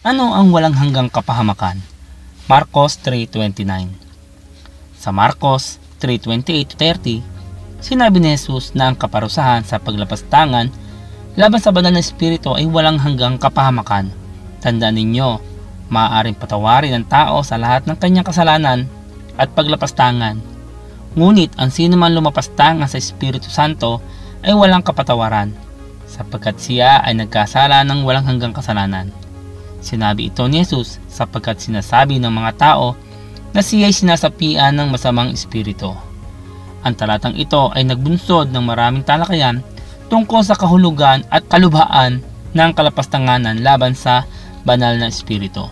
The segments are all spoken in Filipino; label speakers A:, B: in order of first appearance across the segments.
A: Ano ang walang hanggang kapahamakan? Marcos 3:29. Sa Marcos 3:28-30, sinabi ni Jesus na ang kaparusahan sa paglapastangan laban sa banal na espiritu ay walang hanggang kapahamakan. Tandaan ninyo, maaaring patawarin ng tao sa lahat ng kanyang kasalanan at paglapastangan. Ngunit ang sino man lumapastangan sa Espiritu Santo ay walang kapatawaran, sapagkat siya ay nagkasala ng walang hanggang kasalanan. Sinabi ito ni Jesus sapagkat sinasabi ng mga tao na siya ay sinasapian ng masamang espiritu. Ang talatang ito ay nagbunsod ng maraming talakayan tungkol sa kahulugan at kalubhaan ng kalapastanganan laban sa banal na espiritu.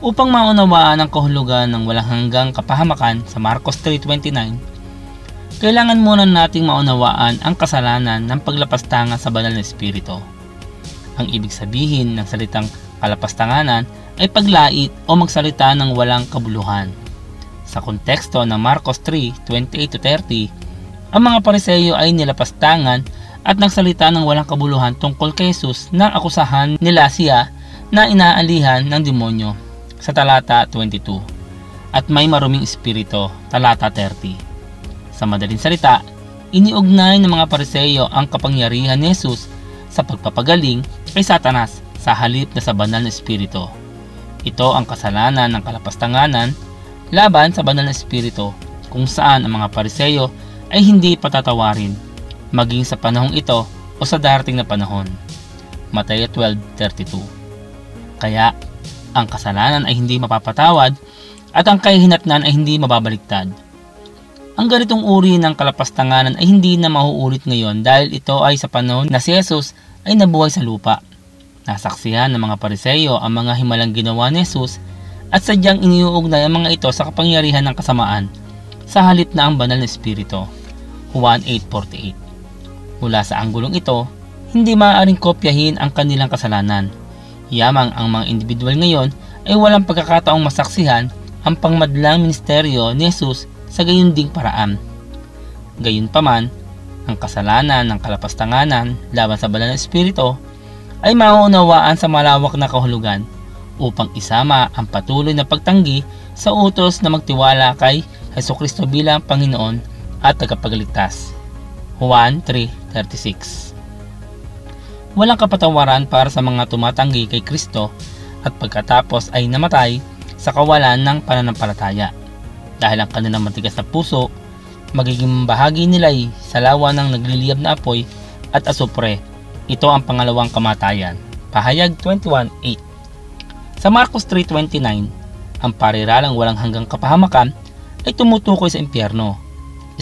A: Upang maunawaan ang kahulugan ng walang hanggang kapahamakan sa Marcos 3:29, kailangan muna nating maunawaan ang kasalanan ng paglapastangan sa banal na espiritu. Ang ibig sabihin ng salitang kalapastanganan ay paglait o magsalita ng walang kabuluhan. Sa konteksto ng Marcos 3:28-30, ang mga Pariseyo ay nilapastangan at nagsalita ng walang kabuluhan tungkol kay Jesus nang akusahan nila siya na inaalihan ng demonyo sa talata 22 at may maruming espiritu talata 30. Sa madaling salita, iniugnay ng mga Pariseyo ang kapangyarihan ni Jesus sa pagpapagaling kay Satanas sa halip na sa banal na espiritu. Ito ang kasalanan ng kalapastanganan laban sa banal na espiritu, kung saan ang mga Pariseyo ay hindi patatawarin, maging sa panahong ito o sa darating na panahon. Mateo 12:32. Kaya, ang kasalanan ay hindi mapapatawad at ang kahihinatnan ay hindi mababaliktad. Ang ganitong uri ng kalapastanganan ay hindi na mauulit ngayon dahil ito ay sa panahon na si Jesus ay nabuhay sa lupa. Nasaksihan ng mga Pariseyo ang mga himalang ginawa ni Jesus at sadyang iniuugnay ang mga ito sa kapangyarihan ng kasamaan sa halip na ang banal na espiritu. Juan 8:48. Mula sa anggulong ito, hindi maaaring kopyahin ang kanilang kasalanan. Yamang ang mga individual ngayon ay walang pagkakataong masaksihan ang pangmadlang ministeryo ni Jesus sa gayon ding paraan. Gayunpaman, ang kasalanan ng kalapastanganan laban sa banal na espiritu ay mauunawaan sa malawak na kahulugan upang isama ang patuloy na pagtanggi sa utos na magtiwala kay Hesukristo bilang Panginoon at tagapagligtas. Juan 3:36. Walang kapatawaran para sa mga tumatanggi kay Kristo at pagkatapos ay namatay sa kawalan ng pananampalataya. Dahil ang kanilang matigas na puso, magiging bahagi nila ay sa lawa ng nagliliyab na apoy at asupre. Ito ang pangalawang kamatayan. Pahayag 21:8. Sa Marcos 3:29, ang pariralang walang hanggang kapahamakan ay tumutukoy sa impyerno,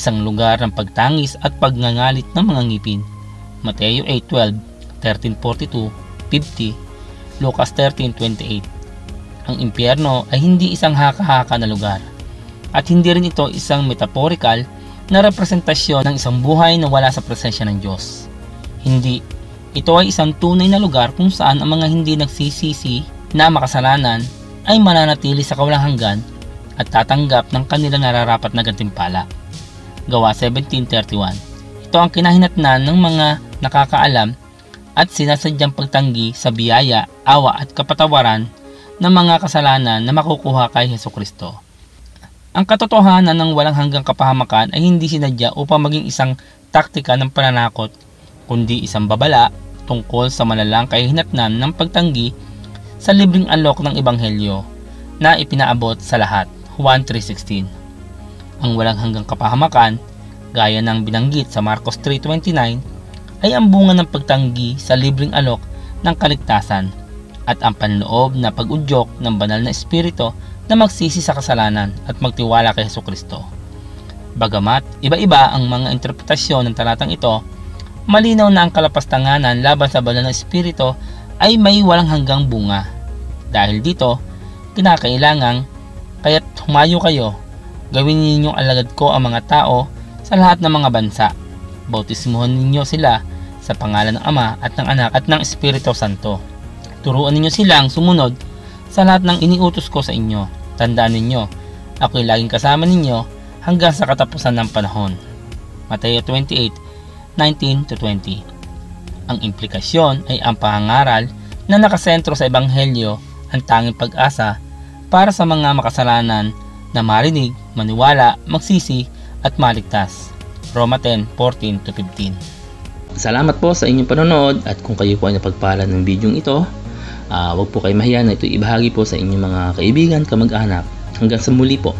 A: isang lugar ng pagtangis at pagngangalit ng mga ngipin. Mateo 8:12, 13:42, 50, Lucas 13:28. Ang impyerno ay hindi isang haka-haka na lugar at hindi rin ito isang metaphorical na representasyon ng isang buhay na wala sa presensya ng Diyos. Hindi, ito ay isang tunay na lugar kung saan ang mga hindi nagsisisi na makasalanan ay mananatili sa kawalang hanggan at tatanggap ng kanilang nararapat na gantimpala. Gawa 17:31. Ito ang kinahinatnan ng mga nakakaalam at sinasadyang pagtanggi sa biyaya, awa at kapatawaran ng mga kasalanan na makukuha kay Hesukristo. Ang katotohanan ng walang hanggang kapahamakan ay hindi sinadya upang maging isang taktika ng pananakot, kundi isang babala tungkol sa malalang kahihinatnan ng pagtanggi sa libreng alok ng Ebanghelyo na ipinaabot sa lahat. Juan 3:16. Ang walang hanggang kapahamakan, gaya ng binanggit sa Marcos 3:29, ay ang bunga ng pagtanggi sa libreng alok ng kaligtasan at ang panloob na pag-udyok ng banal na espiritu na magsisi sa kasalanan at magtiwala kay Hesukristo. Bagamat iba-iba ang mga interpretasyon ng talatang ito, malinaw na ang kalapastanganan laban sa banal na espiritu ay may walang hanggang bunga. Dahil dito, kinakailangang kaya't humayo kayo, gawin ninyong alagad ko ang mga tao sa lahat ng mga bansa. Bautismuhan ninyo sila sa pangalan ng Ama at ng Anak at ng Espiritu Santo. Turuan ninyo silang sumunod sa lahat ng iniutos ko sa inyo. Tandaan ninyo, ako'y laging kasama ninyo hanggang sa katapusan ng panahon. Mateo 28:19-20. Ang implikasyon ay ang pangangaral na nakasentro sa Ebanghelyo ang tanging pag-asa para sa mga makasalanan na marinig, maniwala, magsisi at maligtas. Roma 10:14-15. Salamat po sa inyong panonood, at kung kayo po ay napagpala ng bidyong ito, huwag po kayo mahiya na ito ibahagi po sa inyong mga kaibigan, kamag-anak. Hanggang sa muli po.